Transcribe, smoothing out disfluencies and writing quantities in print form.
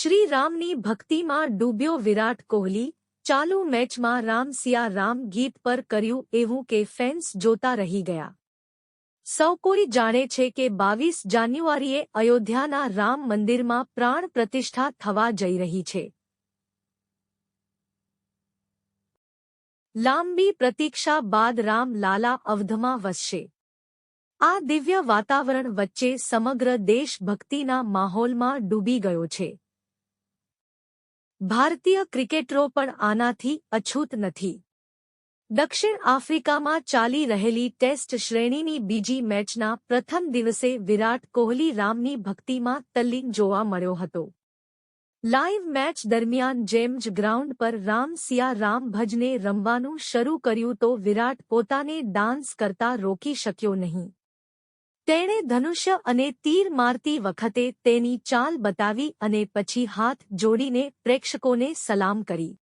શ્રી રામની ભક્તિમાં ડૂબ્યો વિરાટ કોહલી, ચાલુ મેચમાં રામ સિયા રામ ગીત પર કર્યું એવું કે ફેન્સ જોતા રહી ગયા. સૌ કોઈ જાણે છે કે 22 જાન્યુઆરીએ અયોધ્યાના રામ મંદિરમાં પ્રાણ પ્રતિષ્ઠા થવા જઈ રહી છે. લાંબી પ્રતીક્ષા બાદ રામ લાલા અવધમાં વસશે. આ દિવ્ય વાતાવરણ વચ્ચે સમગ્ર દેશ ભક્તિના માહોલમાં ડૂબી ગયો છે. ભારતીય ક્રિકેટરો પણ આનાથી અછૂત નથી. દક્ષિણ આફ્રિકામાં ચાલી રહેલી ટેસ્ટ શ્રેણીની બીજી મેચના પ્રથમ દિવસે વિરાટ કોહલી રામની ભક્તિમાં તલ્લીન જોવા મળ્યો હતો. લાઇવ મેચ દરમિયાન જેમ જ ગ્રાઉન્ડ પર રામ સિયા રામ ભજને રમવાનું શરૂ કર્યું તો વિરાટ પોતાને ડાન્સ કરતા રોકી શક્યો નહીં. તેણે ધનુષ્ય અને તીર મારતી વખતે તેની ચાલ બતાવી અને પછી હાથ જોડીને પ્રેક્ષકોને સલામ કરી.